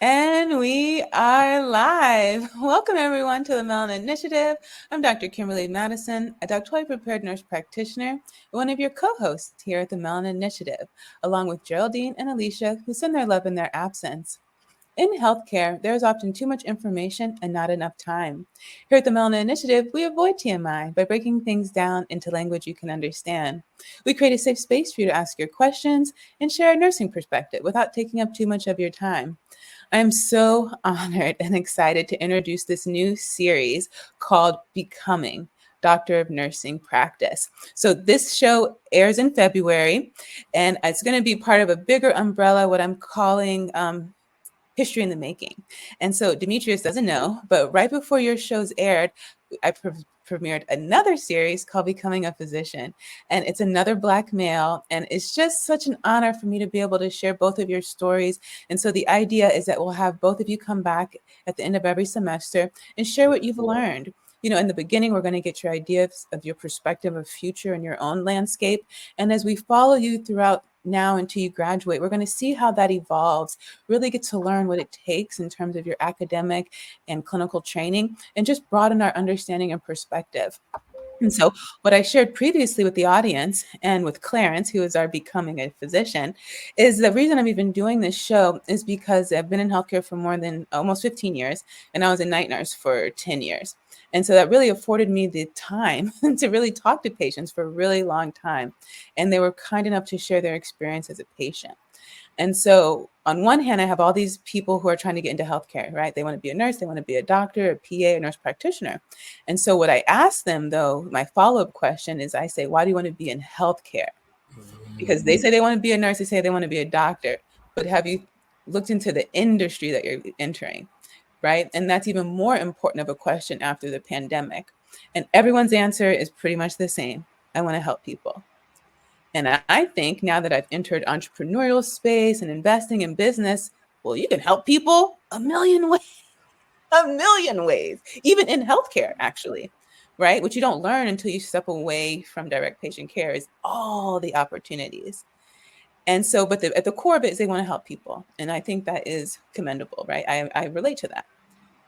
And we are live. Welcome, everyone, to the Melanin Initiative. I'm Dr. Kimberly Madison, a doctorally prepared nurse practitioner, and one of your co-hosts here at the Melanin Initiative, along with Geraldine and Alicia, who send their love in their absence. In healthcare, there is often too much information and not enough time. Here at the Melanin Initiative, we avoid TMI by breaking things down into language you can understand. We create a safe space for you to ask your questions and share a nursing perspective without taking up too much of your time. I am so honored and excited to introduce this new series called Becoming Doctor of Nursing Practice. So, this show airs in February, and it's going to be part of a bigger umbrella, what I'm calling history in the making. And so Demetrius doesn't know, but right before your shows aired, I premiered another series called Becoming a Physician. And it's another Black male. And it's just such an honor for me to be able to share both of your stories. And so the idea is that we'll have both of you come back at the end of every semester and share what you've learned. You know, in the beginning, we're going to get your ideas of your perspective of future and your own landscape. And as we follow you throughout now until you graduate, we're going to see how that evolves, really get to learn what it takes in terms of your academic and clinical training, and just broaden our understanding and perspective. And so, what I shared previously with the audience and with Clarence, who is our Becoming a Physician, is the reason I'm even doing this show is because I've been in healthcare for more than almost 15 years, and I was a night nurse for 10 years. And so that really afforded me the time to really talk to patients for a really long time. And they were kind enough to share their experience as a patient. And so, on one hand, I have all these people who are trying to get into healthcare, right? They want to be a nurse, they want to be a doctor, a PA, a nurse practitioner. And so, what I ask them, though, my follow up question is I say, why do you want to be in healthcare? Because they say they want to be a nurse, they say they want to be a doctor. But have you looked into the industry that you're entering, right? And that's even more important of a question after the pandemic. And everyone's answer is pretty much the same: I want to help people. And I think now that I've entered entrepreneurial space and investing in business, well, you can help people a million ways, even in healthcare, actually, right? Which you don't learn until you step away from direct patient care is all the opportunities. And so, but at the core of it is they want to help people. And I think that is commendable, right? I relate to that.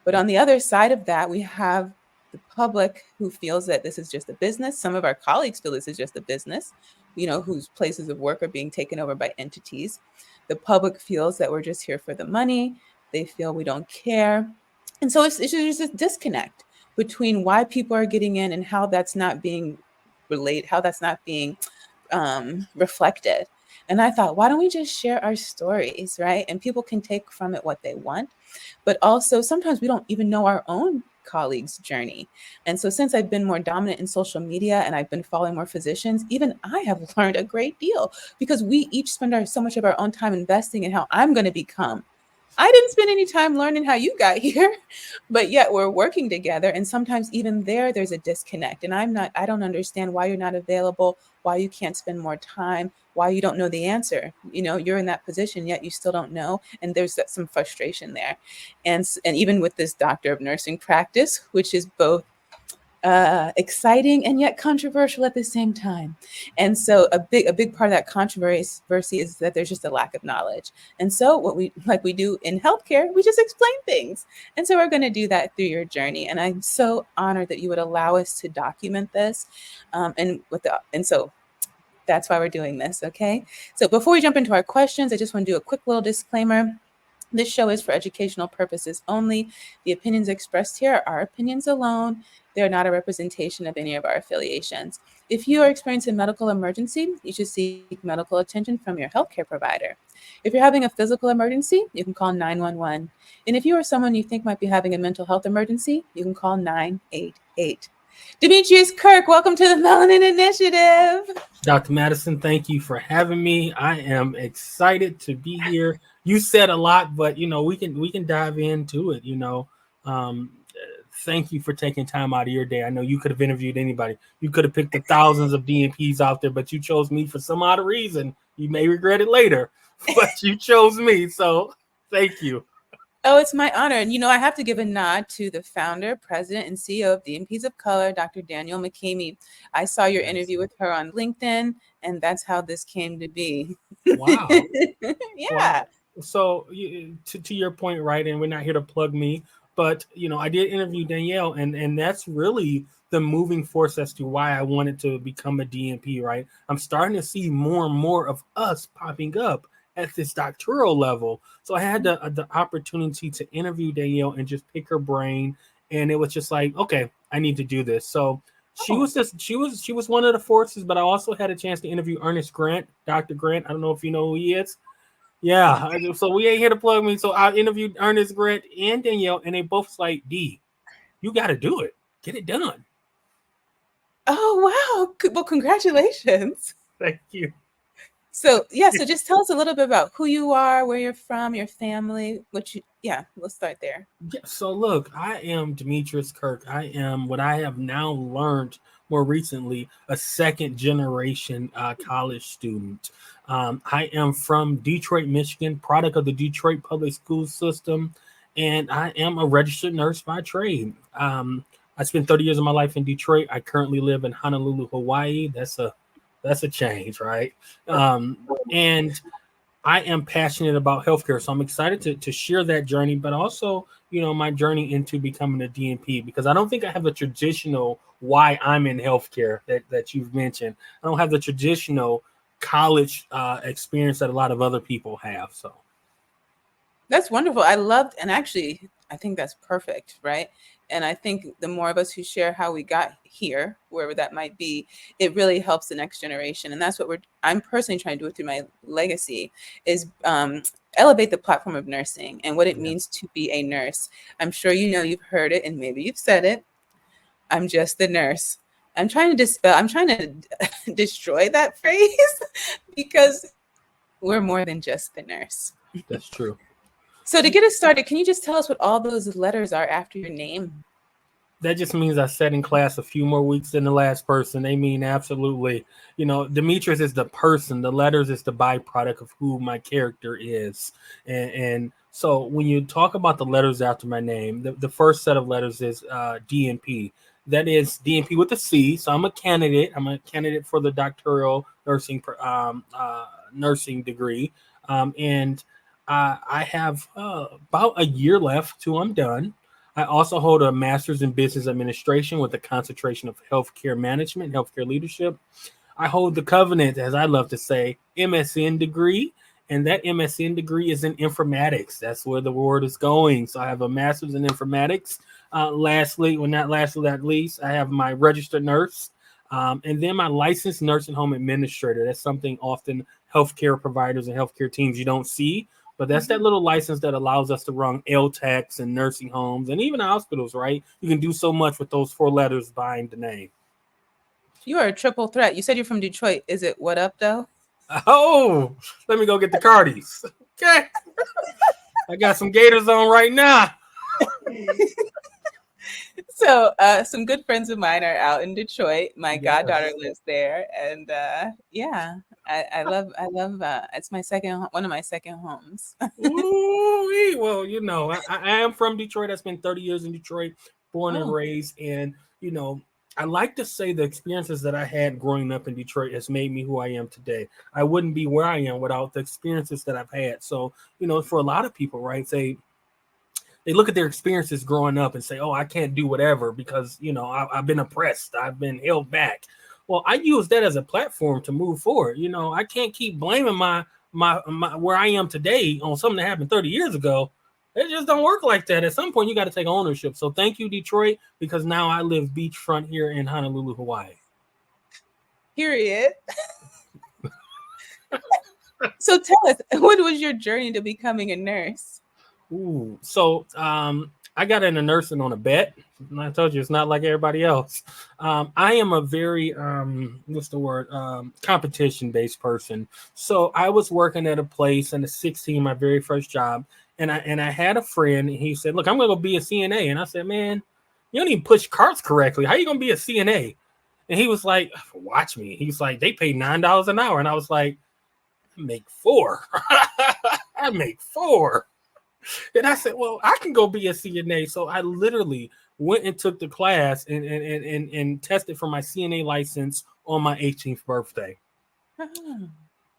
But on the other side of that, we have the public who feels that this is just a business. Some of our colleagues feel this is just a business, you know, whose places of work are being taken over by entities. The public feels that we're just here for the money. They feel we don't care. And so it's just a disconnect between why people are getting in and how that's not being how that's not being reflected. And I thought, why don't we just share our stories, right? And people can take from it what they want. But also, sometimes we don't even know our own colleagues' journey. And so, since I've been more dominant in social media and I've been following more physicians, even I have learned a great deal because we each spend so much of our own time investing in how I'm going to become. I didn't spend any time learning how you got here, but yet we're working together. And sometimes even there's a disconnect. And I don't understand why you're not available, why you can't spend more time, why you don't know the answer. You know, you're in that position, yet you still don't know. And there's some frustration there. And even with this doctor of nursing practice, which is both exciting and yet controversial at the same time. And so a big part of that controversy is that there's just a lack of knowledge. And so what we do in healthcare, we just explain things. And so we're going to do that through your journey. And I'm so honored that you would allow us to document this. And so that's why we're doing this. Okay. So before we jump into our questions, I just want to do a quick little disclaimer. This show is for educational purposes only. The opinions expressed here are our opinions alone. They are not a representation of any of our affiliations. If you are experiencing a medical emergency, you should seek medical attention from your healthcare provider. If you're having a physical emergency, you can call 911. And if you or someone you think might be having a mental health emergency, you can call 988. Demetrius Kirk, welcome to the Melanin Initiative. Dr. Madison, thank you for having me. I am excited to be here. You said a lot, but we can dive into it. Thank you for taking time out of your day. I know you could have interviewed anybody. You could have picked the thousands of DNPs out there, but you chose me for some odd reason. You may regret it later, but you chose me. So thank you. Oh, it's my honor. And, I have to give a nod to the founder, president, and CEO of DNPs of Color, Dr. Danielle McCamey. I saw your interview with her on LinkedIn, and that's how this came to be. Wow. Yeah. So to your point, right? And we're not here to plug me, but I did interview Danielle, and that's really the moving force as to why I wanted to become a DNP. Right? I'm starting to see more and more of us popping up at this doctoral level. So I had the opportunity to interview Danielle and just pick her brain, and it was just like, okay, I need to do this. So she was one of the forces, but I also had a chance to interview Ernest Grant, Dr. Grant. I don't know if you know who he is. Yeah, so we ain't here to plug me. So I interviewed Ernest Grant and Danielle, and they both was like, D, you got to do it. Get it done. Oh, wow. Well, congratulations. Thank you. So, so just tell us a little bit about who you are, where you're from, your family, let's start there. Yeah, so look, I am Demetrius Kirk. I am what I have now learned more recently, a second generation college student. I am from Detroit, Michigan, product of the Detroit public school system, and I am a registered nurse by trade. I spent 30 years of my life in Detroit. I currently live in Honolulu, Hawaii. That's a change, right? And I am passionate about healthcare, so I'm excited to share that journey, but also, my journey into becoming a DNP, because I don't think I have the traditional why I'm in healthcare that you've mentioned. I don't have the traditional college experience that a lot of other people have. So That's wonderful. I loved, and actually, I think that's perfect, right? And I think the more of us who share how we got here, wherever that might be, it really helps the next generation. And that's what I'm personally trying to do through my legacy is elevate the platform of nursing and what it means to be a nurse. I'm sure you've heard it, and maybe you've said it. I'm just the nurse. I'm trying to destroy that phrase because we're more than just the nurse. that's true. So to get us started, can you just tell us what all those letters are after your name? That just means I sat in class a few more weeks than the last person. They mean absolutely. Demetrius is the person. The letters is the byproduct of who my character is. And so when you talk about the letters after my name, the first set of letters is DNP. That is DNP with a C. So I'm a candidate. I'm a candidate for the doctoral nursing degree. And I have about a year left till I'm done. I also hold a master's in business administration with a concentration of healthcare management, healthcare leadership. I hold the covenant, as I love to say, MSN degree, and that MSN degree is in informatics. That's where the word is going. So I have a master's in informatics. Lastly, not least, I have my registered nurse, and then my licensed nursing home administrator. That's something often healthcare providers and healthcare teams you don't see. But that's that little license that allows us to run LTACs and nursing homes and even hospitals, right? You can do so much with those 4 letters behind the name. You are a triple threat. You said you're from Detroit. Is it what up, though? Oh, let me go get the Cardis. Okay. I got some Gators on right now. So some good friends of mine are out in Detroit. My goddaughter lives there. And I love it's one of my second homes. Ooh, well, I am from Detroit. I spent 30 years in Detroit, born and raised. And, I like to say the experiences that I had growing up in Detroit has made me who I am today. I wouldn't be where I am without the experiences that I've had. So, for a lot of people, right, they look at their experiences growing up and say, oh, I can't do whatever because, I've been oppressed. I've been held back. Well, I use that as a platform to move forward. I can't keep blaming my where I am today on something that happened 30 years ago. It just don't work like that. At some point, you got to take ownership. So thank you, Detroit, because now I live beachfront here in Honolulu, Hawaii. Period. So tell us, what was your journey to becoming a nurse? Ooh, so I got into nursing on a bet. And I told you it's not like everybody else. I am a very competition-based person. So I was working at a place in the 16, my very first job, and I had a friend. And he said, "Look, I'm gonna go be a CNA," and I said, "Man, you don't even push carts correctly. How are you gonna be a CNA?" And he was like, "Watch me." He's like, "They pay $9 an hour," and I was like, "I make $4. I make $4." And I said, well, I can go be a CNA. So I literally went and took the class and tested for my CNA license on my 18th birthday.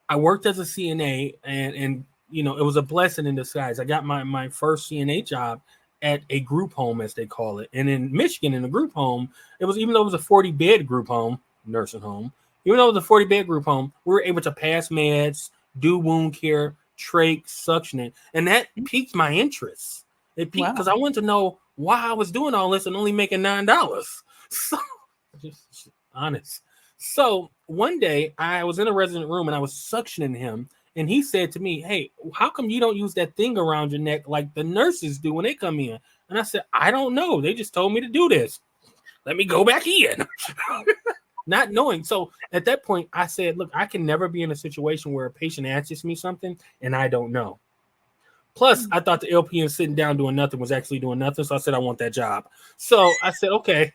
I worked as a CNA and it was a blessing in disguise. I got my first CNA job at a group home, as they call it. And in Michigan, in a group home, even though it was a 40-bed group home, nursing home, even though it was a 40-bed group home, we were able to pass meds, do wound care, trach, suctioning. And that piqued my interest. It piqued because I wanted to know why I was doing all this and only making $9. So, just honest. So one day I was in a resident room and I was suctioning him. And he said to me, hey, how come you don't use that thing around your neck like the nurses do when they come in? And I said, I don't know. They just told me to do this. Let me go back in. Not knowing. So at that point, I said, look, I can never be in a situation where a patient asks me something and I don't know. Plus, I thought the LPN sitting down doing nothing was actually doing nothing. So I said, I want that job. So I said, okay,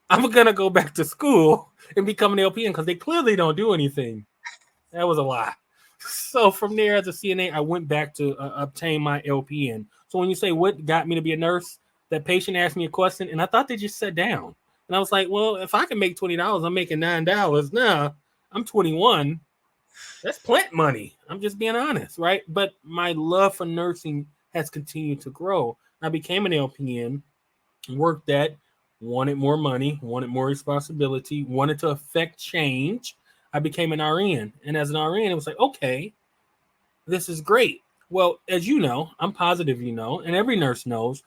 I'm going to go back to school and become an LPN because they clearly don't do anything. That was a lie. So from there, as a CNA, I went back to obtain my LPN. So when you say what got me to be a nurse, that patient asked me a question, and I thought they just sat down. And I was like, well, if I can make $20, I'm making $9. Now I'm 21. That's plant money. I'm just being honest, right? But my love for nursing has continued to grow. I became an LPN, worked that, wanted more money, wanted more responsibility, wanted to affect change. I became an RN. And as an RN, it was like, okay, this is great. Well, as you know, I'm positive you know, and every nurse knows,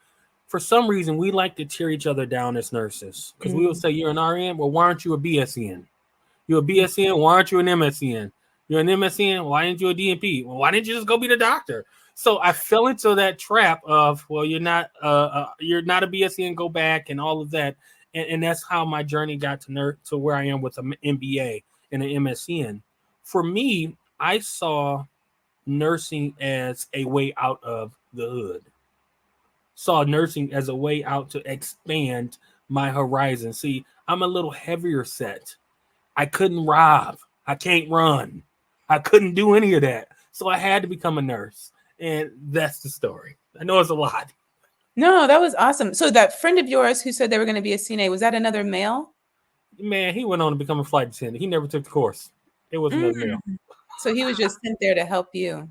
for some reason, we like to tear each other down as nurses. Because we will say, you're an RN, well, why aren't you a BSN? You're a BSN, why aren't you an MSN? You're an MSN, why didn't you a DNP? Well, why didn't you just go be the doctor? So I fell into that trap of, well, you're not a BSN, go back, and all of that. And that's how my journey got to where I am with an MBA and an MSN. For me, I saw nursing as a way out of the hood. Saw nursing as a way out to expand my horizon. See, I'm a little heavier set. I couldn't rob. I can't run. I couldn't do any of that. So I had to become a nurse. And that's the story. I know it's a lot. No, that was awesome. So that friend of yours who said they were going to be a CNA, was that another male? Man, he went on to become a flight attendant. He never took the course. It was another male. So he was just sent there to help you.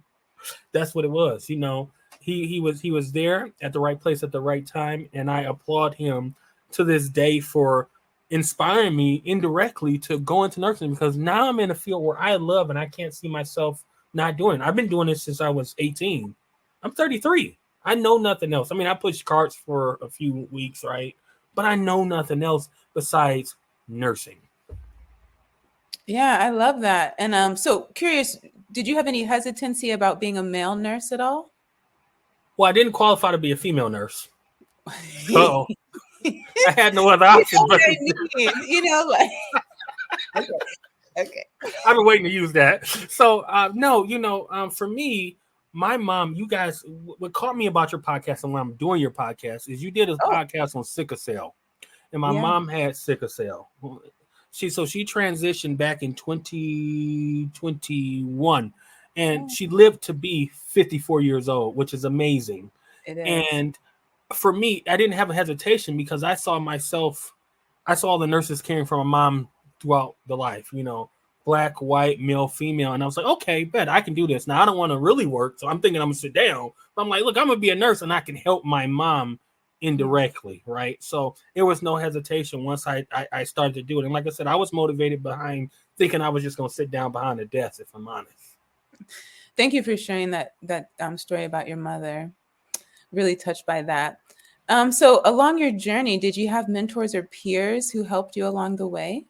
That's what it was. He was there at the right place at the right time, and I applaud him to this day for inspiring me indirectly to go into nursing, because now I'm in a field where I love and I can't see myself not doing it. I've been doing this since I was 18. I'm 33. I know nothing else. I mean, I pushed carts for a few weeks, right? But I know nothing else besides nursing. Yeah, I love that. And so curious, did you have any hesitancy about being a male nurse at all? Well, I didn't qualify to be a female nurse. So I had no other option. Okay. I've been waiting to use that. So no, for me, my mom, you guys, what caught me about your podcast and when I'm doing your podcast is you did a podcast on sickle cell. And my mom had sickle cell. She transitioned back in 2021, and she lived to be 54 years old, which is amazing. It is. And for me, I didn't have a hesitation because I saw all the nurses caring for my mom throughout the life, black, white, male, female. And I was like, okay, bet I can do this. Now I don't want to really work. So I'm thinking I'm gonna sit down, but I'm like, look, I'm gonna be a nurse and I can help my mom indirectly, right? So there was no hesitation once I started to do it. And like I said, I was motivated behind thinking I was just going to sit down behind the desk, if I'm honest. Thank you for sharing that story about your mother. Really touched by that. So along your journey, did you have mentors or peers who helped you along the way?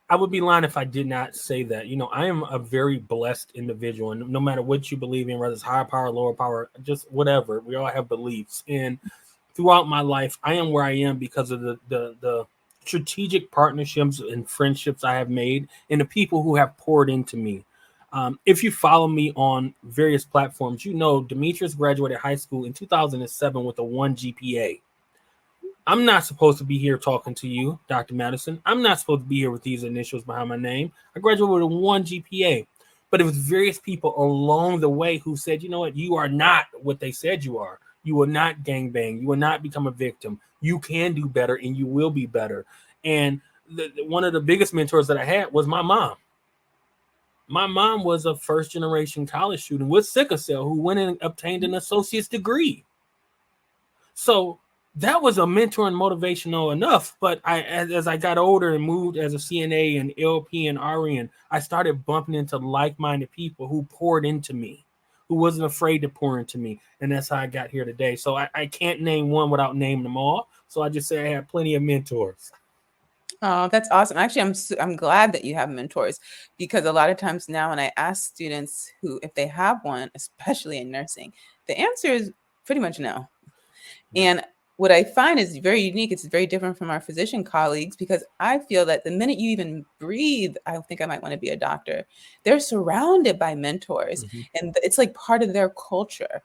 I would be lying if I did not say that. I am a very blessed individual, and no matter what you believe in, whether it's higher power, lower power, just whatever, we all have beliefs. And throughout my life, I am where I am because of the strategic partnerships and friendships I have made and the people who have poured into me. If you follow me on various platforms, Demetrius graduated high school in 2007 with a 1 GPA. I'm not supposed to be here talking to you, Dr. Madison. I'm not supposed to be here with these initials behind my name. I graduated with a 1 GPA. But it was various people along the way who said, you know what, you are not what they said you are. You will not gangbang. You will not become a victim. You can do better and you will be better. And one of the biggest mentors that I had was my mom. My mom was a first generation college student with sickle cell who went and obtained an associate's degree. So that was a mentor and motivational enough. But as I got older and moved as a CNA and LP and RN, I started bumping into like-minded people who poured into me, who wasn't afraid to pour into me. And that's how I got here today. So I can't name one without naming them all. So I just say I have plenty of mentors. Oh, that's awesome. Actually, I'm glad that you have mentors, because a lot of times now when I ask students who, if they have one, especially in nursing, the answer is pretty much no. And what I find is very unique. It's very different from our physician colleagues, because I feel that the minute you even breathe, I think I might want to be a doctor. They're surrounded by mentors, and it's like part of their culture.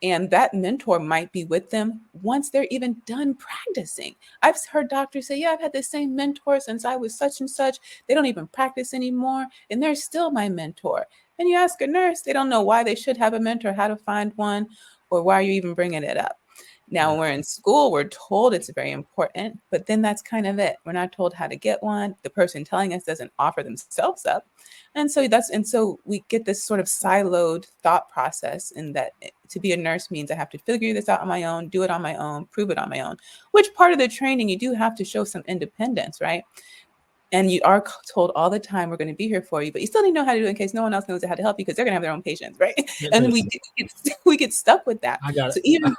And that mentor might be with them once they're even done practicing. I've heard doctors say, yeah, I've had the same mentor since I was such and such. They don't even practice anymore, and they're still my mentor. And you ask a nurse, they don't know why they should have a mentor, how to find one, or why you're even bringing it up. Now, when we're in school, we're told it's very important, but then that's kind of it. We're not told how to get one. The person telling us doesn't offer themselves up. And so we get this sort of siloed thought process, in that to be a nurse means I have to figure this out on my own, do it on my own, prove it on my own, which part of the training you do have to show some independence, right? And you are told all the time, we're going to be here for you, but you still need to know how to do it in case no one else knows how to help you, because they're going to have their own patients, right? And we get stuck with that. I got so it. even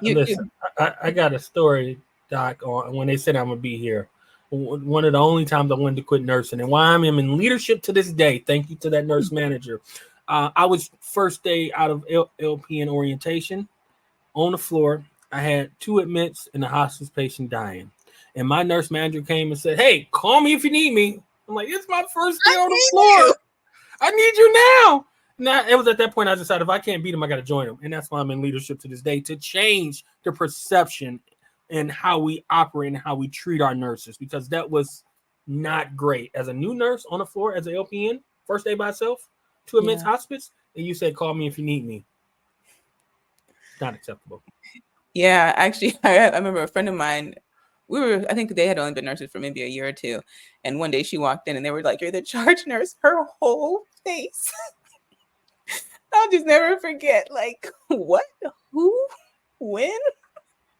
Listen, I got a story, Doc, on when they said I'm going to be here. One of the only times I wanted to quit nursing, and why I'm in leadership to this day. Thank you to that nurse manager. I was first day out of LP and orientation on the floor. I had 2 admits and a hospice patient dying. And my nurse manager came and said, hey, call me if you need me. I'm like, it's my first day on the floor. I need you now. Now, it was at that point I decided if I can't beat them, I got to join them. And that's why I'm in leadership to this day, to change the perception and how we operate and how we treat our nurses, because that was not great. As a new nurse on the floor, as an LPN, first day by itself, 2 admits hospice, and you said, call me if you need me. Not acceptable. Yeah, actually, I remember a friend of mine, I think they had only been nurses for maybe a year or two. And one day she walked in and they were like, you're the charge nurse. Her whole face. I'll just never forget, like, what, who, when,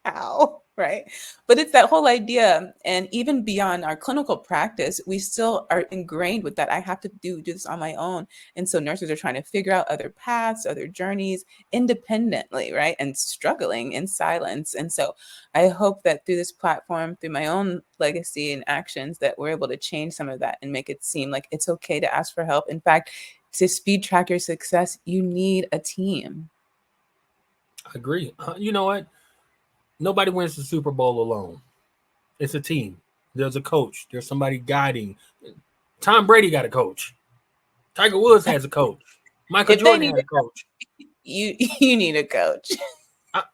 how, right? But it's that whole idea. And even beyond our clinical practice, we still are ingrained with that. I have to do this on my own. And so nurses are trying to figure out other paths, other journeys independently, right? And struggling in silence. And so I hope that through this platform, through my own legacy and actions, that we're able to change some of that and make it seem like it's okay to ask for help. In fact, to speed track your success, you need a team. I agree. You know what? Nobody wins the Super Bowl alone. It's a team. There's a coach. There's somebody guiding. Tom Brady got a coach. Tiger Woods has a coach. Michael Jordan had a coach. You need a coach.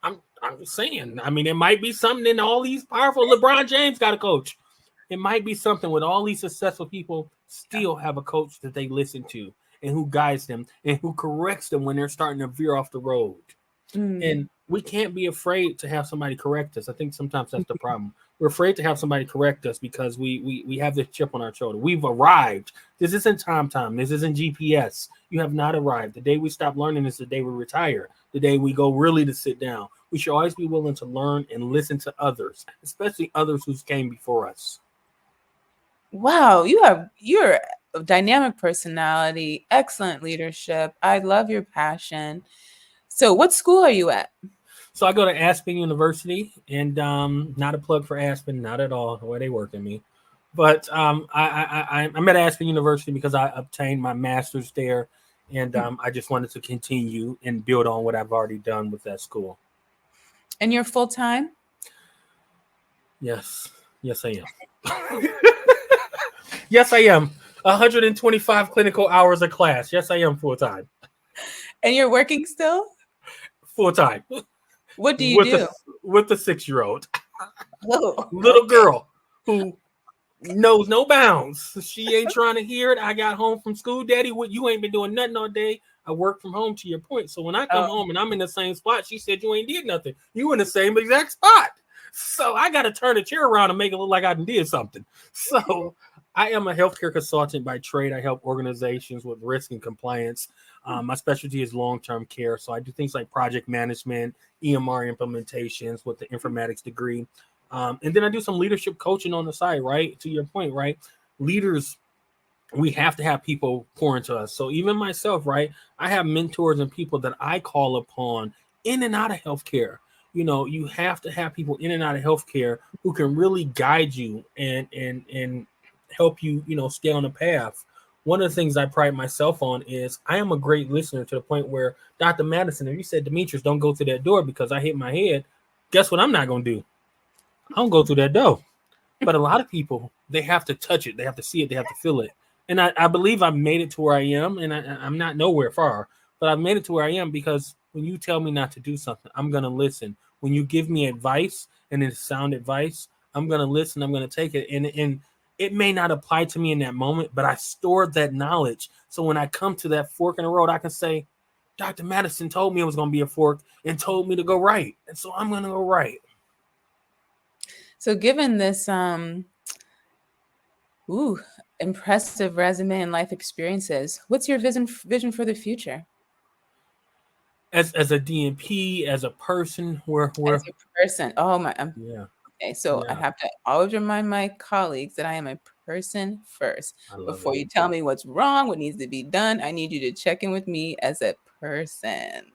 I'm saying. I mean, it might be something in all these powerful. LeBron James got a coach. It might be something with all these successful people still have a coach that they listen to and who guides them and who corrects them when they're starting to veer off the road. And we can't be afraid to have somebody correct us. I think sometimes that's the problem. We're afraid to have somebody correct us because we have this chip on our shoulder. We've arrived. This isn't time. This isn't GPS. You have not arrived. The day we stop learning is the day we retire. The day we go really to sit down. We should always be willing to learn and listen to others, especially others who came before us. Wow, you're a dynamic personality, excellent leadership. I love your passion. So what school are you at? So I go to Aspen University, and not a plug for Aspen, not at all, the way they work at me. But I'm at Aspen University because I obtained my master's there, and I just wanted to continue and build on what I've already done with that school. And you're full-time? Yes, I am. Yes, I am. 125 clinical hours of class. Yes, I am full-time. And you're working still? Full-time. What do you do? With the 6-year-old. Oh, little girl who knows no bounds. She ain't trying to hear it. I got home from school, Daddy. What, you ain't been doing nothing all day. I work from home, to your point. So when I come home and I'm in the same spot, she said, you ain't did nothing. You in the same exact spot. So I got to turn the chair around and make it look like I did something. So I am a healthcare consultant by trade. I help organizations with risk and compliance. My specialty is long-term care. So I do things like project management, EMR implementations with the informatics degree. And then I do some leadership coaching on the side, right? To your point, right? Leaders, we have to have people pour into us. So even myself, right? I have mentors and people that I call upon in and out of healthcare. You have to have people in and out of healthcare who can really guide you and help you, stay on the path. One of the things I pride myself on is I am a great listener to the point where Dr. Madison, if you said, Demetrius, don't go to that door because I hit my head, guess what I'm not going to do? I don't go through that door. But a lot of people, they have to touch it. They have to see it. They have to feel it. And I believe I've made it to where I am. And I'm not nowhere far. But I've made it to where I am because when you tell me not to do something, I'm going to listen. When you give me advice and it's sound advice, I'm going to listen. I'm going to take it. And it may not apply to me in that moment, but I stored that knowledge. So when I come to that fork in the road, I can say, Dr. Madison told me it was going to be a fork and told me to go right. And so I'm going to go right. So given this impressive resume and life experiences, what's your vision for the future? As a DNP, as a person, As a person. Oh my. Yeah. Okay, so I Yeah. have to always remind my colleagues that I am a person first. Before you tell me what's wrong, what needs to be done, I need you to check in with me as a person.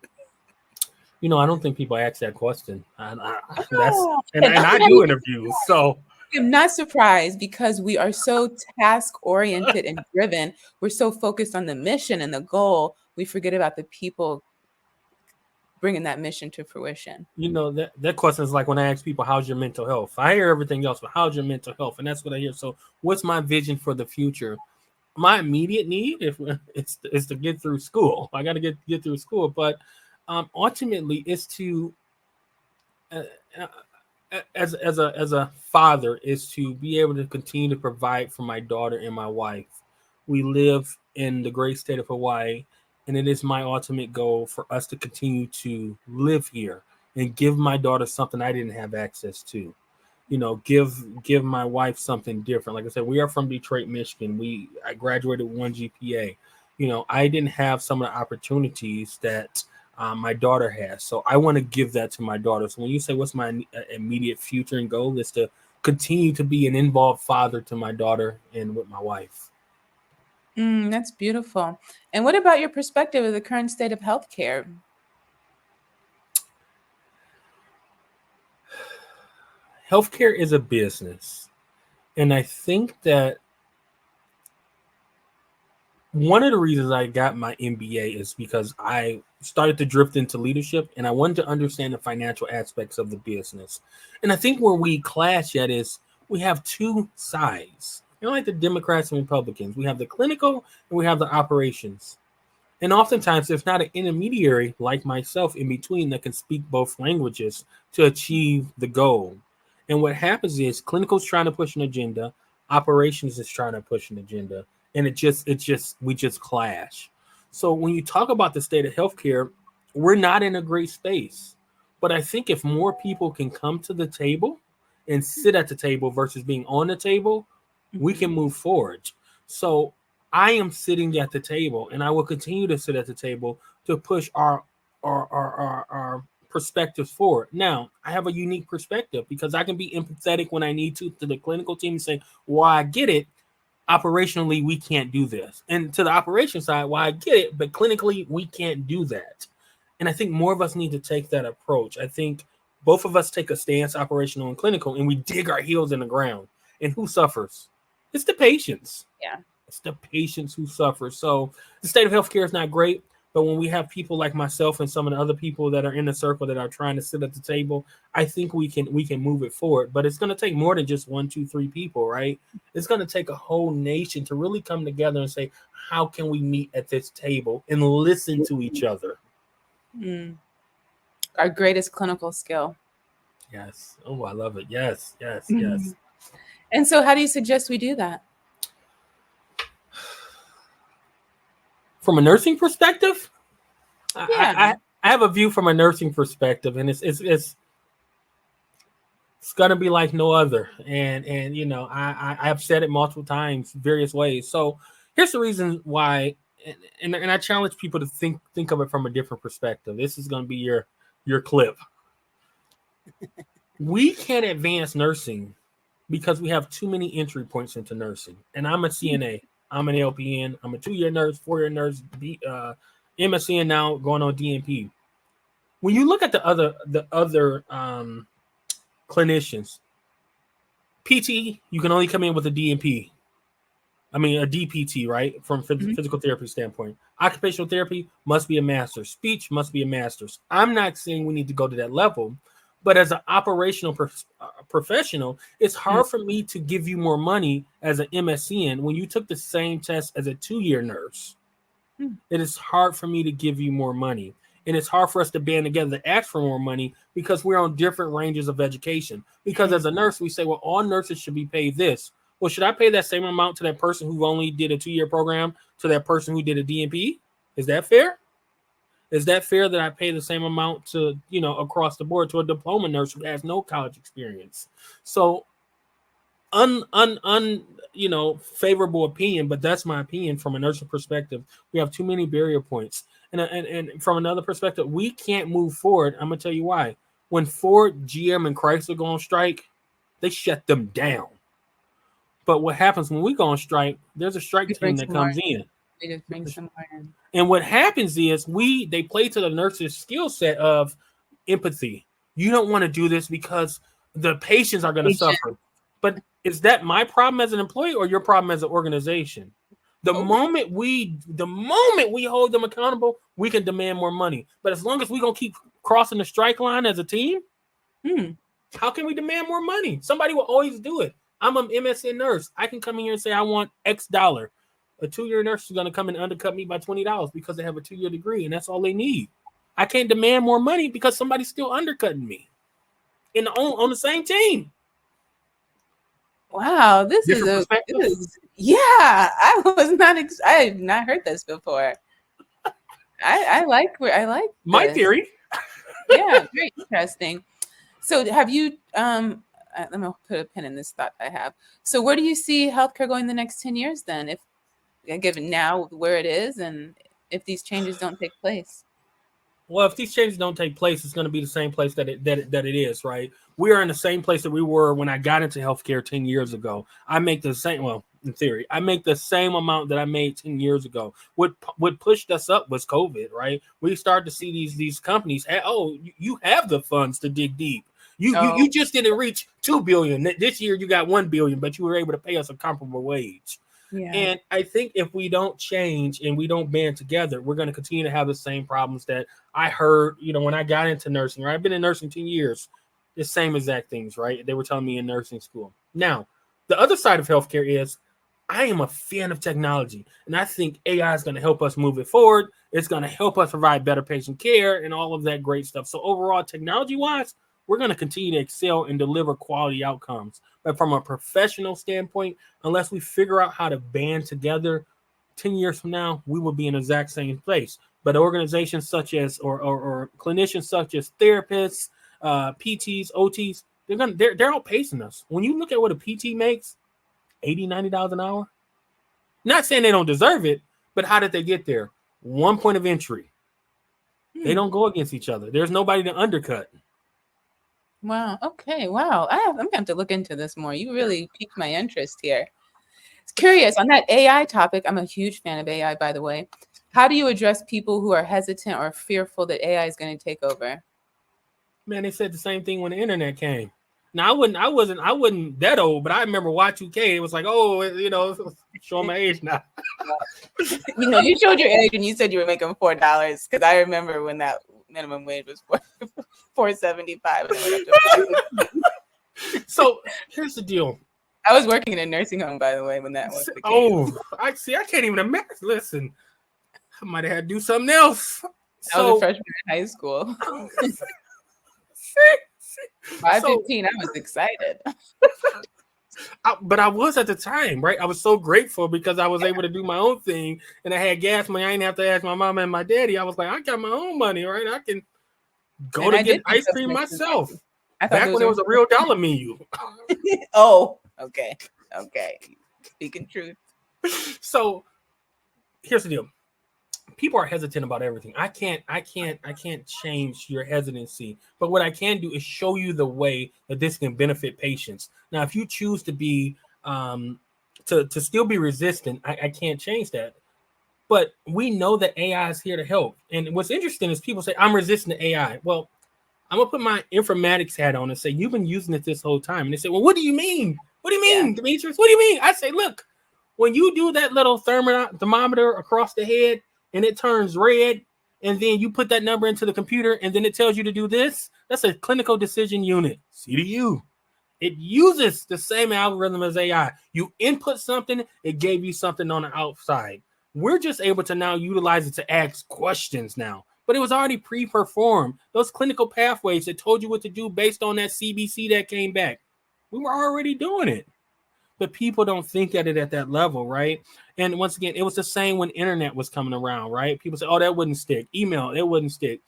I don't think people ask that question. And And I do interviews. So I'm not surprised because we are so task oriented and driven. We're so focused on the mission and the goal, we forget about the people bringing that mission to fruition. that question is like when I ask people, how's your mental health? I hear everything else, but how's your mental health? And that's what I hear. So what's my vision for the future? My immediate need is to get through school. I got to get through school, but ultimately it's to as a father is to be able to continue to provide for my daughter and my wife. We live in the great state of Hawaii, and it is my ultimate goal for us to continue to live here and give my daughter something I didn't have access to. Give my wife something different. Like I said, we are from Detroit, Michigan. I graduated with 1 GPA. I didn't have some of the opportunities that my daughter has. So I want to give that to my daughter. So when you say what's my immediate future and goal, is to continue to be an involved father to my daughter and with my wife. That's beautiful. And what about your perspective of the current state of healthcare? Healthcare is a business. And I think that one of the reasons I got my MBA is because I started to drift into leadership and I wanted to understand the financial aspects of the business. And I think where we clash at is we have two sides. Like the Democrats and Republicans. We have the clinical and we have the operations. And oftentimes there's not an intermediary like myself in between that can speak both languages to achieve the goal. And what happens is clinical's trying to push an agenda, operations is trying to push an agenda, and we just clash. So when you talk about the state of healthcare, we're not in a great space. But I think if more people can come to the table and sit at the table versus being on the table, we can move forward. So I am sitting at the table, and I will continue to sit at the table to push our perspectives forward. Now, I have a unique perspective because I can be empathetic when I need to the clinical team and say, "Well, I get it. Operationally, we can't do this," and to the operation side, "Well, I get it, but clinically, we can't do that." And I think more of us need to take that approach. I think both of us take a stance, operational and clinical, and we dig our heels in the ground. And who suffers? It's the patients. Yeah. It's the patients who suffer. So the state of healthcare is not great, but when we have people like myself and some of the other people that are in the circle that are trying to sit at the table, I think we can move it forward. But it's going to take more than just 1, 2, 3 people, right? It's going to take a whole nation to really come together and say, how can we meet at this table and listen to each other? Our greatest clinical skill. Yes. Oh, I love it. Yes, yes, yes. And so how do you suggest we do that? From a nursing perspective, Yeah. I have a view from a nursing perspective, and it's It's gonna be like no other. And you know, I've said it multiple times, various ways. So here's the reason why, and I challenge people to think of it from a different perspective. This is gonna be your clip. We can't advance nursing because we have too many entry points into nursing. And I'm a CNA, I'm an LPN, I'm a 2-year nurse, 4-year nurse, MSN now, going on DNP. When you look at the other clinicians, PT, you can only come in with a DNP. I mean, a DPT, right? From physical therapy standpoint. Occupational therapy must be a master's. Speech must be a master's. I'm not saying we need to go to that level, but as an operational professional, it's hard for me to give you more money as an MSN when you took the same test as a 2-year nurse. It is hard for me to give you more money. And it's hard for us to band together to ask for more money because we're on different ranges of education. Because as a nurse, we say, well, all nurses should be paid this. Well, should I pay that same amount to that person who only did a 2-year program to that person who did a DNP? Is that fair? Is that fair that I pay the same amount to, you know, across the board to a diploma nurse who has no college experience? So you know, favorable opinion, but that's my opinion from a nursing perspective. We have too many barrier points. And from another perspective, we can't move forward. I'm gonna tell you why. When Ford, GM, and Chrysler go on strike, they shut them down. But what happens when we go on strike, there's a strike team that comes in. They just bring some more in. And what happens is they play to the nurse's skill set of empathy. You don't want to do this because the patients are going to suffer. But is that my problem as an employee or your problem as an organization? The moment we hold them accountable, we can demand more money. But as long as we're going to keep crossing the strike line as a team, how can we demand more money? Somebody will always do it. I'm an MSN nurse. I can come in here and say I want X dollar. A 2-year nurse is going to come and undercut me by $20 because they have a 2-year degree, and that's all they need. I can't demand more money because somebody's still undercutting me on the same team. Wow, this is I have not heard this before. I like my this. theory. Yeah, very interesting. So have you let me put a pin in this thought I have. So where do you see healthcare going the next 10 years then, if given now where it is and if these changes don't take place? Well, if these changes don't take place, it's going to be the same place that it is, right? We are in the same place that we were when I got into healthcare 10 years ago. I make the same, well, in theory, I make the same amount that I made 10 years ago. What pushed us up was COVID, right? We started to see these companies, you have the funds to dig deep. You just didn't reach $2 billion. This year you got $1 billion, but you were able to pay us a comparable wage. Yeah. And I think if we don't change and we don't band together, we're going to continue to have the same problems that I heard, you know, when I got into nursing, right? I've been in nursing 10 years, the same exact things, right? They were telling me in nursing school. Now, the other side of healthcare is I am a fan of technology, and I think AI is going to help us move it forward. It's going to help us provide better patient care and all of that great stuff. So overall, technology-wise, we're going to continue to excel and deliver quality outcomes. But from a professional standpoint, unless we figure out how to band together, 10 years from now, we will be in the exact same place. But organizations such as, or clinicians such as therapists, PTs, OTs, they're outpacing us. When you look at what a PT makes, $80, $90 an hour, not saying they don't deserve it, but how did they get there? One point of entry. They don't go against each other. There's nobody to undercut. Wow. Okay. Wow. I'm going to have to look into this more. You really piqued my interest here. It's curious on that AI topic. I'm a huge fan of AI, by the way. How do you address people who are hesitant or fearful that AI is going to take over? Man, they said the same thing when the internet came. Now I wasn't that old, but I remember Y2K. It was like, showing my age now. You know, you showed your age and you said you were making $4 because I remember when that minimum wage was $4.75. So here's the deal. I was working in a nursing home, by the way, when that was the case. I can't even imagine. Listen, I might have had to do something else. I was a freshman in high school. 5:15. I was excited. But I was at the time, right? I was so grateful because I was able to do my own thing and I had gas money. I didn't have to ask my mama and my daddy. I was like, I got my own money, right? I can go to get ice cream myself. I thought Back those when it were. was a real dollar menu. Oh, okay. Speaking truth. So here's the deal. People are hesitant about everything. I can't change your hesitancy. But what I can do is show you the way that this can benefit patients. Now, if you choose to be to still be resistant, I can't change that. But we know that AI is here to help. And what's interesting is people say, I'm resistant to AI. Well, I'm gonna put my informatics hat on and say, you've been using it this whole time. And they say, well, what do you mean? What do you mean, Demetrius? What do you mean? I say, look, when you do that little thermometer across the head and it turns red, and then you put that number into the computer and then it tells you to do this, that's a clinical decision unit, CDU. It uses the same algorithm as AI. You input something, it gave you something on the outside. We're just able to now utilize it to ask questions now. But it was already pre-performed. Those clinical pathways that told you what to do based on that CBC that came back. We were already doing it. But people don't think at it at that level, right? And once again, it was the same when internet was coming around, right? People say, oh, that wouldn't stick. Email, it wouldn't stick.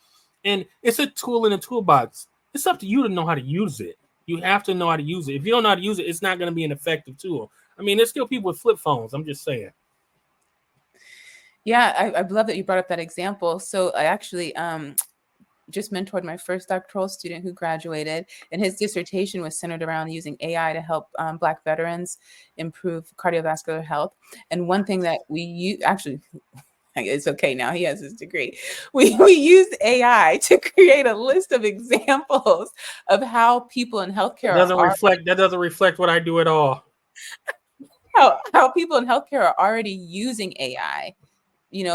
And it's a tool in a toolbox. It's up to you to know how to use it. You have to know how to use it. If you don't know how to use it, it's not going to be an effective tool. I mean, there's still people with flip phones. I'm just saying. Yeah, I love that you brought up that example. So I actually just mentored my first doctoral student who graduated, and his dissertation was centered around using AI to help Black veterans improve cardiovascular health. And one thing that we use, actually, it's okay now, he has his degree. We used AI to create a list of examples of how people in healthcare That doesn't reflect what I do at all. how people in healthcare are already using AI,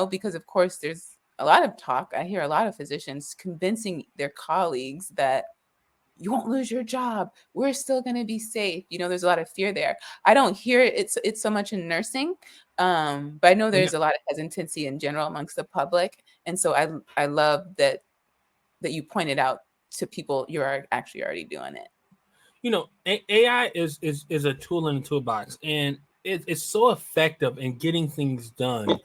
because of course there's a lot of talk. I hear a lot of physicians convincing their colleagues that you won't lose your job. We're still going to be safe. There's a lot of fear there. I don't hear it's so much in nursing, but I know there's a lot of hesitancy in general amongst the public. And so I love that you pointed out to people you're actually already doing it. AI is a tool in the toolbox, and it's so effective in getting things done.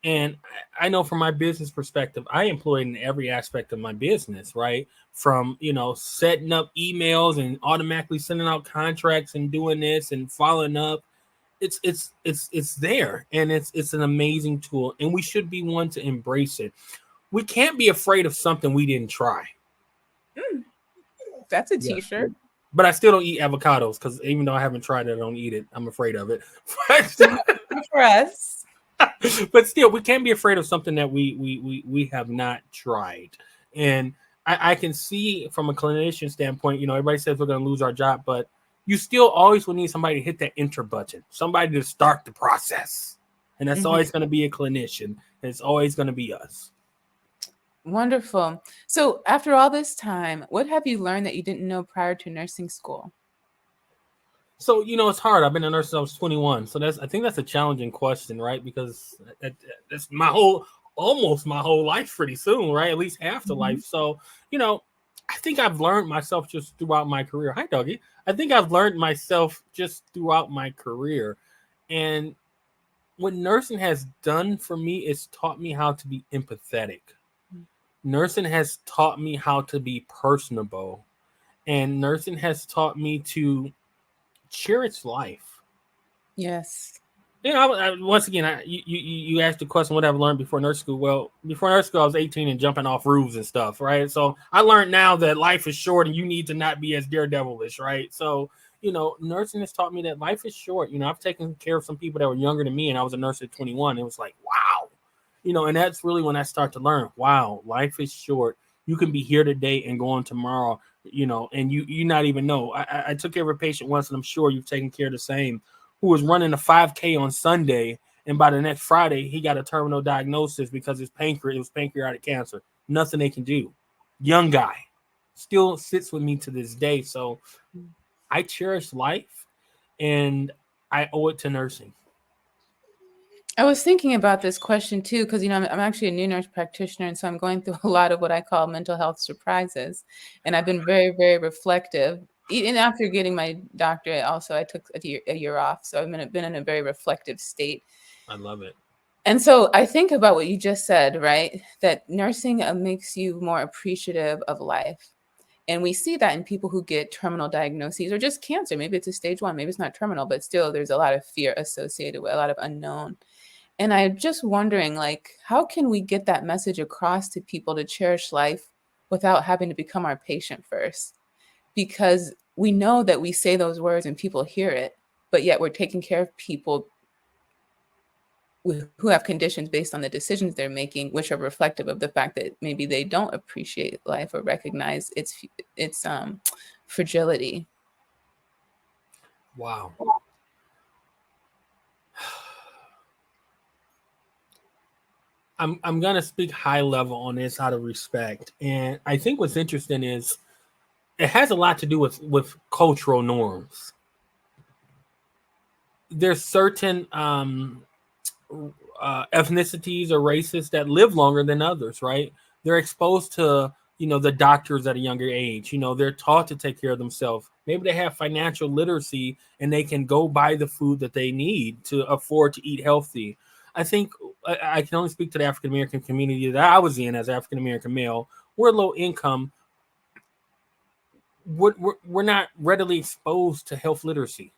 And I know from my business perspective, I employ it in every aspect of my business, right? From, setting up emails and automatically sending out contracts and doing this and following up. It's there, and it's an amazing tool, and we should be one to embrace it. We can't be afraid of something we didn't try. That's a t-shirt. But I still don't eat avocados because even though I haven't tried it, I don't eat it. I'm afraid of it. For us. But still, we can't be afraid of something that we have not tried. And I can see from a clinician standpoint, everybody says we're going to lose our job, but you still always will need somebody to hit that enter button, somebody to start the process. And that's always going to be a clinician. And it's always going to be us. Wonderful. So after all this time, what have you learned that you didn't know prior to nursing school? So, it's hard. I've been a nurse since I was 21. So I think that's a challenging question, right? Because that's almost my whole life pretty soon, right? At least half the life. So, I think I've learned myself just throughout my career. Hi, Dougie. I think I've learned myself just throughout my career. And what nursing has done for me is taught me how to be empathetic. Nursing has taught me how to be personable. And nursing has taught me to cherish life. Yes. Once again, you asked the question, what I've learned before nurse school. Well, before nurse school, I was 18 and jumping off roofs and stuff, right? So I learned now that life is short and you need to not be as daredevilish, right? So, nursing has taught me that life is short. I've taken care of some people that were younger than me, and I was a nurse at 21. It was like, wow. And that's really when I start to learn, wow, life is short. You can be here today and go on tomorrow, and you not even know. I took care of a patient once, and I'm sure you've taken care of the same, who was running a 5K on Sunday, and by the next Friday, he got a terminal diagnosis because it was pancreatic cancer. Nothing they can do. Young guy. Still sits with me to this day. So I cherish life, and I owe it to nursing. I was thinking about this question too, because I'm actually a new nurse practitioner, and so I'm going through a lot of what I call mental health surprises, and I've been very, very reflective. Even after getting my doctorate, also I took a year off, so I've been in a very reflective state. I love it. And so I think about what you just said, right? That nursing makes you more appreciative of life. And we see that in people who get terminal diagnoses or just cancer. Maybe it's a stage 1, maybe it's not terminal, but still there's a lot of fear associated with a lot of unknown. And I'm just wondering, like, how can we get that message across to people to cherish life without having to become our patient first? Because we know that we say those words and people hear it, but yet we're taking care of people who have conditions based on the decisions they're making, which are reflective of the fact that maybe they don't appreciate life or recognize its fragility. Wow. I'm gonna speak high level on this out of respect, and I think what's interesting is it has a lot to do with cultural norms. There's certain ethnicities or races that live longer than others, right? They're exposed to, the doctors at a younger age. They're taught to take care of themselves. Maybe they have financial literacy and they can go buy the food that they need to afford to eat healthy. I think I can only speak to the African American community that I was in as African American male. We're low income. We're not readily exposed to health literacy.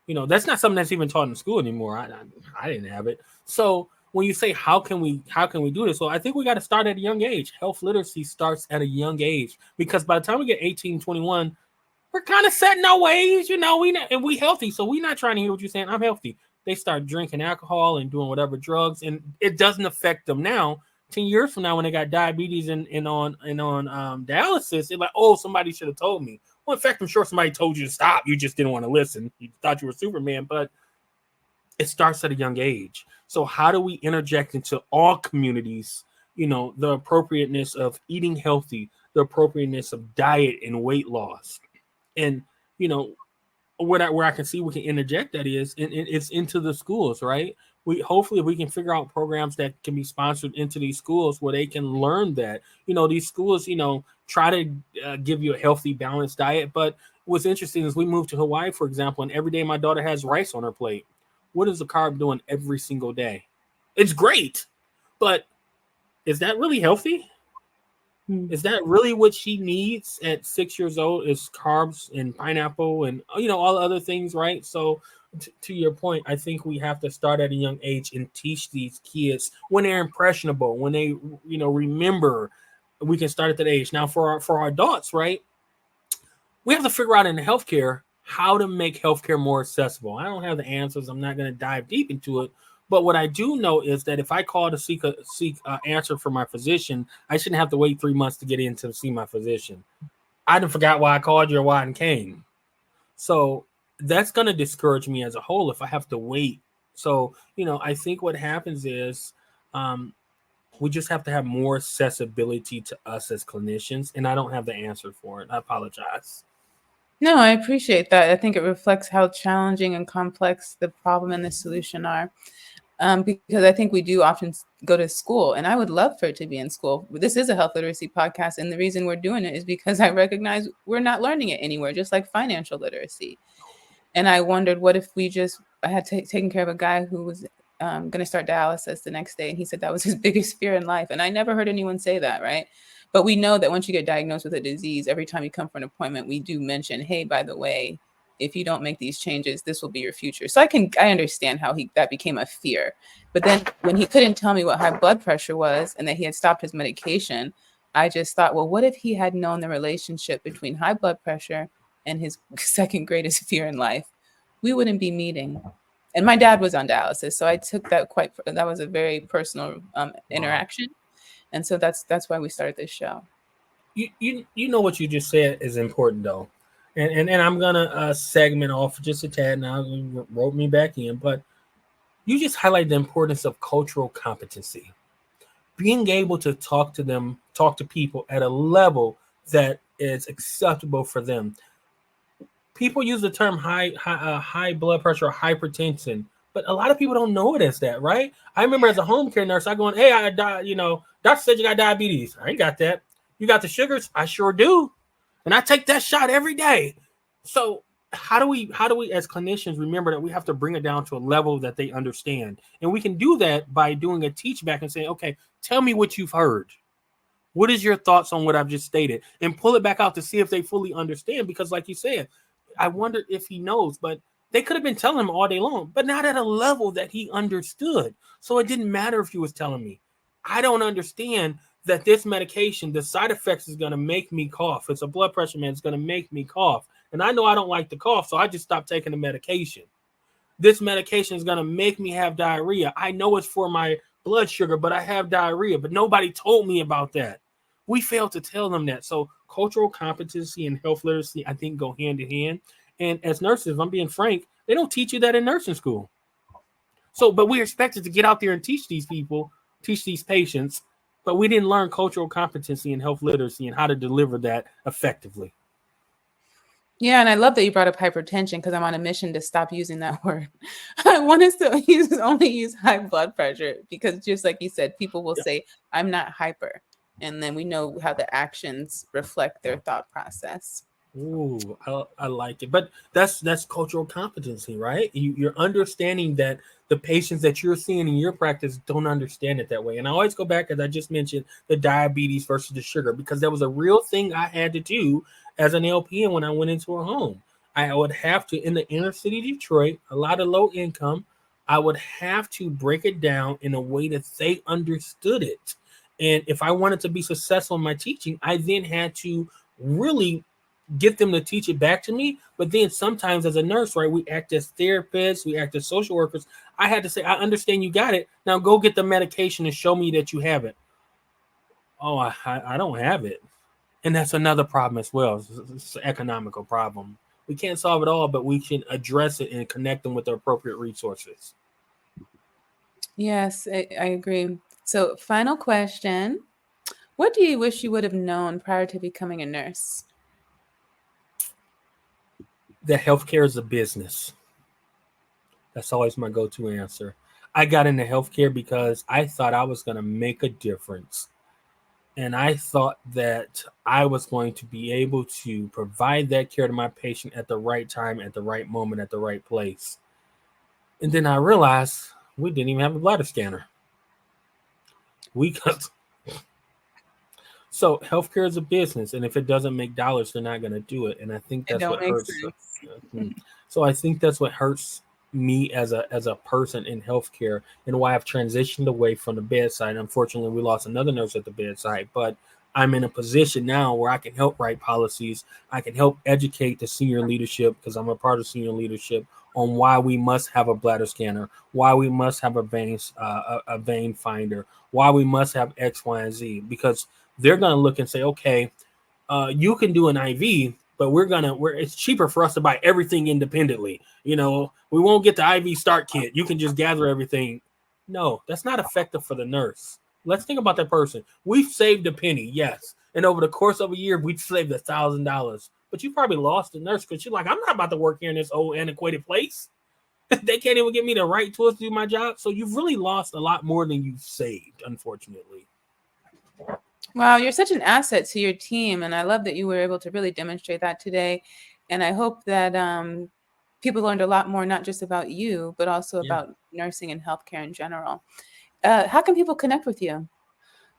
That's not something that's even taught in school anymore. I didn't have it. So when you say how can we do this? Well, I think we got to start at a young age. Health literacy starts at a young age, because by the time we get 18, 21, we're kind of set in our ways, we healthy. So we're not trying to hear what you're saying. I'm healthy. They start drinking alcohol and doing whatever drugs, and it doesn't affect them now. 10 years from now, when they got diabetes and on dialysis, they're like, oh, somebody should have told me. Well, in fact, I'm sure somebody told you to stop. You just didn't want to listen. You thought you were Superman, but it starts at a young age. So how do we interject into all communities, the appropriateness of eating healthy, the appropriateness of diet and weight loss? And, where I can see we can interject that is, and it's into the schools, right? Hopefully we can figure out programs that can be sponsored into these schools where they can learn that. These schools, try to give you a healthy, balanced diet. But what's interesting is we moved to Hawaii, for example, and every day my daughter has rice on her plate. What is the carb doing every single day? It's great, but is that really healthy? Is that really what she needs at 6 years old? Is carbs and pineapple and all the other things, right? So to your point, I think we have to start at a young age and teach these kids when they're impressionable, when they remember. We can start at that age. Now for our adults, right? We have to figure out in healthcare how to make healthcare more accessible. I don't have the answers. I'm not going to dive deep into it. But what I do know is that if I call to seek an answer from my physician, I shouldn't have to wait 3 months to get in to see my physician. I didn't forgot why I called you or why I came. So that's going to discourage me as a whole if I have to wait. So, I think what happens is we just have to have more accessibility to us as clinicians. And I don't have the answer for it. I apologize. No, I appreciate that. I think it reflects how challenging and complex the problem and the solution are. Because I think we do often go to school, and I would love for it to be in school. This is a health literacy podcast, and the reason we're doing it is because I recognize we're not learning it anywhere, just like financial literacy. And I wondered, what if I had taken care of a guy who was going to start dialysis the next day, and he said that was his biggest fear in life. And I never heard anyone say that, right? But we know that once you get diagnosed with a disease, every time you come for an appointment, we do mention, hey, by the way, if you don't make these changes, this will be your future. So I understand how that became a fear. But then when he couldn't tell me what high blood pressure was and that he had stopped his medication, I just thought, well, what if he had known the relationship between high blood pressure and his second greatest fear in life? We wouldn't be meeting. And my dad was on dialysis, so I took that that was a very personal interaction. And so that's why we started this show. You know what you just said is important though. And I'm gonna segment off just a tad now. You wrote me back in, but you just highlight the importance of cultural competency, being able to talk to people at a level that is acceptable for them. People use the term high blood pressure or hypertension, but a lot of people don't know it as that, right? I remember as a home care nurse, I going, hey, doctor said you got diabetes. I ain't got that. You got the sugars? I sure do. And I take that shot every day. So how do we as clinicians remember that we have to bring it down to a level that they understand? And we can do that by doing a teach back and saying, okay, tell me what you've heard. What is your thoughts on what I've just stated? And pull it back out to see if they fully understand. Because like you said, I wonder if he knows, but they could have been telling him all day long, but not at a level that he understood. So it didn't matter if he was telling me. I don't understand that this medication, the side effects is going to make me cough. It's a blood pressure man. It's going to make me cough. And I know I don't like to cough, so I just stopped taking the medication. This medication is going to make me have diarrhea. I know it's for my blood sugar, but I have diarrhea, but nobody told me about that. We failed to tell them that. So cultural competency and health literacy, I think, go hand in hand. And as nurses, if I'm being frank, they don't teach you that in nursing school. So, but we're expected to get out there and teach these people, teach these patients, but we didn't learn cultural competency and health literacy and how to deliver that effectively. Yeah, and I love that you brought up hypertension because I'm on a mission to stop using that word. I want us to only use high blood pressure because just like you said, people will say, I'm not hyper. And then we know how the actions reflect their thought process. Ooh, I like it. But that's cultural competency, right? You're understanding that the patients that you're seeing in your practice don't understand it that way. And I always go back, as I just mentioned, the diabetes versus the sugar, because that was a real thing I had to do as an LPN when I went into a home. I would have to, in the inner city of Detroit, a lot of low income, I would have to break it down in a way that they understood it. And if I wanted to be successful in my teaching, I then had to really get them to teach it back to me. But then sometimes as a nurse, right, we act as therapists, we act as social workers. I had to say, I understand you got it. Now go get the medication and show me that you have it. Oh, I don't have it. And that's another problem as well. It's an economical problem. We can't solve it all, but we can address it and connect them with the appropriate resources. Yes, I agree. So final question. What do you wish you would have known prior to becoming a nurse? That healthcare is a business. That's always my go-to answer. I got into healthcare because I thought I was going to make a difference. And I thought that I was going to be able to provide that care to my patient at the right time, at the right moment, at the right place. And then I realized we didn't even have a bladder scanner. So healthcare is a business, and if it doesn't make dollars, they're not going to do it. And I think that's what hurts. So I think that's what hurts me as a person in healthcare, and why I've transitioned away from the bedside. Unfortunately, we lost another nurse at the bedside, but I'm in a position now where I can help write policies. I can help educate the senior leadership, because I'm a part of senior leadership, on why we must have a bladder scanner, why we must have a vein finder, why we must have X, Y, and Z, because they're going to look and say, okay, you can do an IV, but it's cheaper for us to buy everything independently. We won't get the IV start kit. You can just gather everything. No, that's not effective for the nurse. Let's think about that person. We've saved a penny, yes. And over the course of a year, we've saved $1,000. But you probably lost the nurse because you're like, I'm not about to work here in this old antiquated place. They can't even give me the right tools to do my job. So you've really lost a lot more than you've saved, unfortunately. Wow, you're such an asset to your team. And I love that you were able to really demonstrate that today. And I hope that people learned a lot more, not just about you, but also about nursing and healthcare in general. How can people connect with you?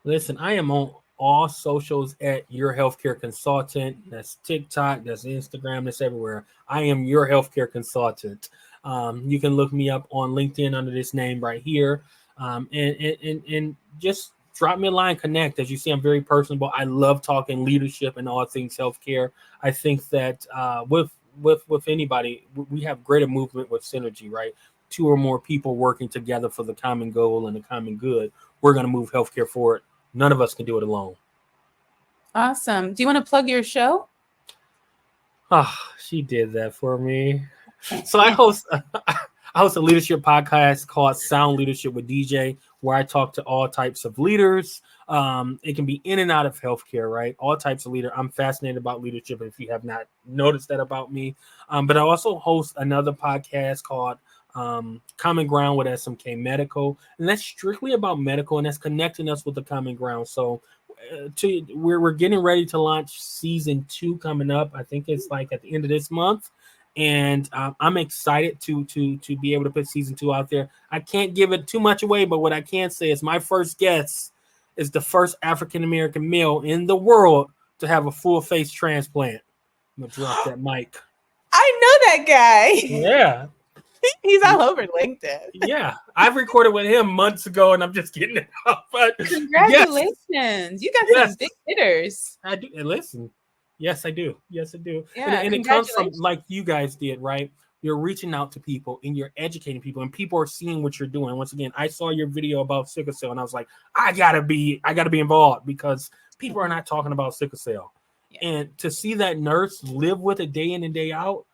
Listen, I am on all socials at Your Healthcare Consultant. That's TikTok, that's Instagram, that's everywhere. I am Your Healthcare Consultant. You can look me up on LinkedIn under this name right here. And just drop me a line, connect. As you see, I'm very personable. I love talking leadership and all things healthcare. I think that with anybody, we have greater movement with synergy, right? 2 or more people working together for the common goal and the common good. We're going to move healthcare forward. None of us can do it alone. Awesome. Do you want to plug your show? She did that for me. So I host a leadership podcast called Sound Leadership with DJ, where I talk to all types of leaders. It can be in and out of healthcare, right? All types of leader. I'm fascinated about leadership, if you have not noticed that about me. But I also host another podcast called Common Ground with SMK Medical, and that's strictly about medical, and that's connecting us with the common ground. So we're getting ready to launch season 2 coming up. I think it's like at the end of this month. And I'm excited to be able to put season 2 out there. I can't give it too much away, but what I can say is my first guest is the first African-American male in the world to have a full face transplant. I'm going to drop that mic. I know that guy. Yeah. He's all over LinkedIn. Yeah. I've recorded with him months ago and I'm just getting it out. But congratulations. Yes. You got some big hitters. I do. And listen. Yes, I do. Yes, I do. Yeah, and it comes from like you guys did, right? You're reaching out to people and you're educating people and people are seeing what you're doing. Once again, I saw your video about sickle cell and I was like, I gotta be involved because people are not talking about sickle cell. Yeah. And to see that nurse live with it day in and day out,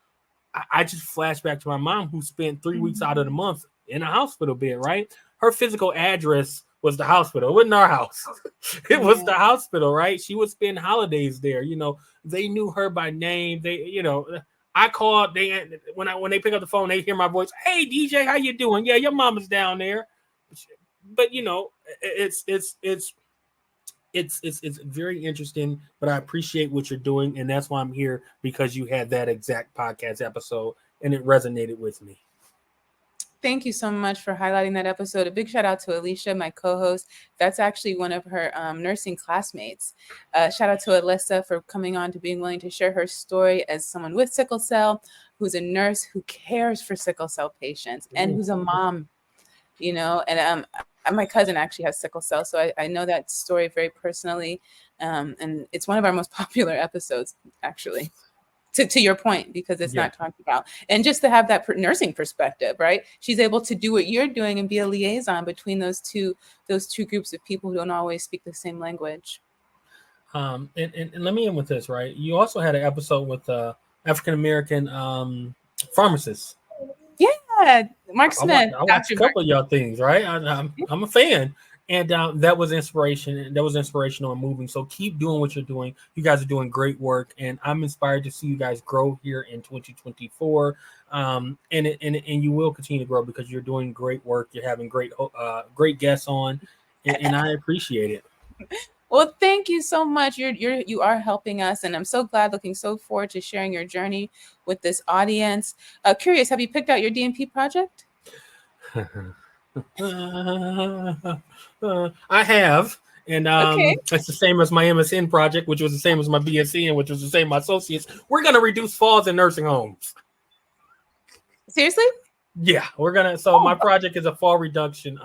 I just flashed back to my mom who spent 3 weeks out of the month in a hospital bed, right? Her physical address was the hospital. It wasn't our house. It was the hospital, right? She would spend holidays there. You know, they knew her by name. They, you know, I called. When they pick up the phone, they hear my voice. Hey, DJ, how you doing? Yeah, your mama's down there. But you know, it's very interesting. But I appreciate what you're doing, and that's why I'm here because you had that exact podcast episode, and it resonated with me. Thank you so much for highlighting that episode. A big shout out to Alicia, my co-host. That's actually one of her nursing classmates. Shout out to Alyssa for coming on to being willing to share her story as someone with sickle cell, who's a nurse who cares for sickle cell patients and who's a mom, you know, and my cousin actually has sickle cell. So I know that story very personally. And it's one of our most popular episodes, actually. To your point, because it's not talked about. And just to have that nursing perspective, right? She's able to do what you're doing and be a liaison between those two groups of people who don't always speak the same language. And let me end with this, right? You also had an episode with African-American pharmacists. Yeah, Mark Smith. I watched a couple of y'all things, right? I'm a fan. And that was inspiration. That was inspirational and moving. So keep doing what you're doing. You guys are doing great work, and I'm inspired to see you guys grow here in 2024. And you will continue to grow because you're doing great work. You're having great guests on, and I appreciate it. Well, thank you so much. You are helping us, and I'm so glad. Looking so forward to sharing your journey with this audience. Curious, have you picked out your DNP project? I have, and it's the same as my MSN project, which was the same as my BSc, and which was the same as my associates. We're gonna reduce falls in nursing homes. Seriously? Yeah, we're gonna. So my project is a fall reduction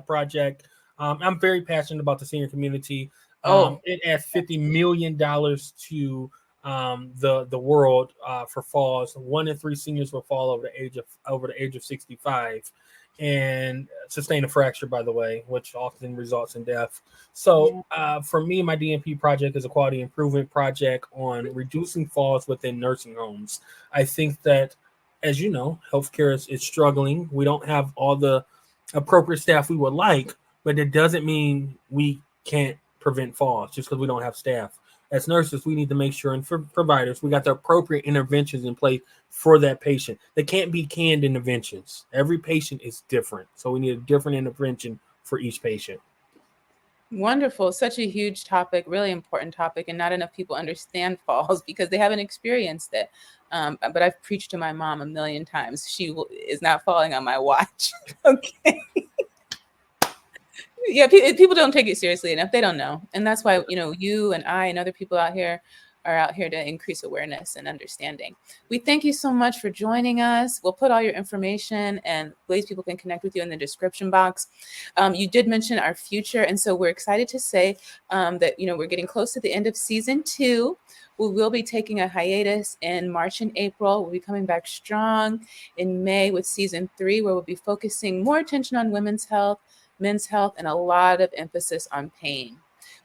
project. I'm very passionate about the senior community. It adds $50 million to the world for falls. 1 in 3 seniors will fall over the age of 65. And sustain a fracture, by the way, which often results in death. So for me, my DNP project is a quality improvement project on reducing falls within nursing homes. I think that, as you know, healthcare is struggling. We don't have all the appropriate staff we would like, but it doesn't mean we can't prevent falls just because we don't have staff. As nurses, we need to make sure, and for providers, we got the appropriate interventions in place for that patient. They can't be canned interventions. Every patient is different. So we need a different intervention for each patient. Wonderful. Such a huge topic, really important topic, and not enough people understand falls because they haven't experienced it. But I've preached to my mom a million times. She is not falling on my watch. Okay. Yeah, people don't take it seriously enough. They don't know. And that's why, you know, you and I and other people out here are out here to increase awareness and understanding. We thank you so much for joining us. We'll put all your information and ways people can connect with you in the description box. You did mention our future. And so we're excited to say that, you know, we're getting close to the end of season 2. We will be taking a hiatus in March and April. We'll be coming back strong in May with season 3, where we'll be focusing more attention on women's health, men's health, and a lot of emphasis on pain.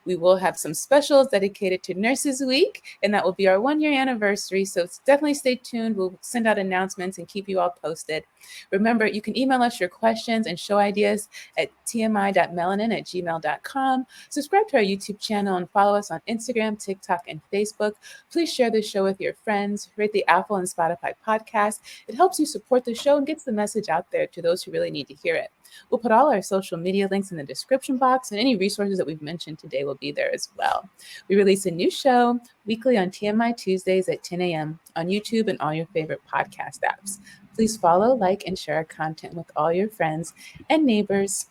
We will have some specials dedicated to Nurses Week, and that will be our 1-year anniversary. So definitely stay tuned. We'll send out announcements and keep you all posted. Remember, you can email us your questions and show ideas at tmi.melanin@gmail.com. Subscribe to our YouTube channel and follow us on Instagram, TikTok, and Facebook. Please share this show with your friends. Rate the Apple and Spotify podcast. It helps you support the show and gets the message out there to those who really need to hear it. We'll put all our social media links in the description box, and any resources that we've mentioned today will be there as well. We release a new show weekly on TMI Tuesdays at 10 a.m. on YouTube and all your favorite podcast apps. Please follow, like, and share our content with all your friends and neighbors.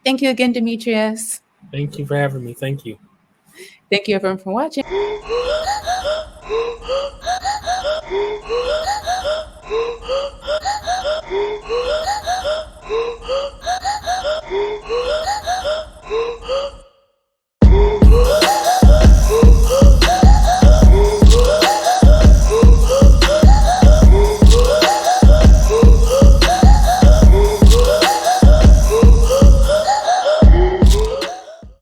Thank you again, Demetrius. Thank you for having me. Thank you. Thank you everyone for watching.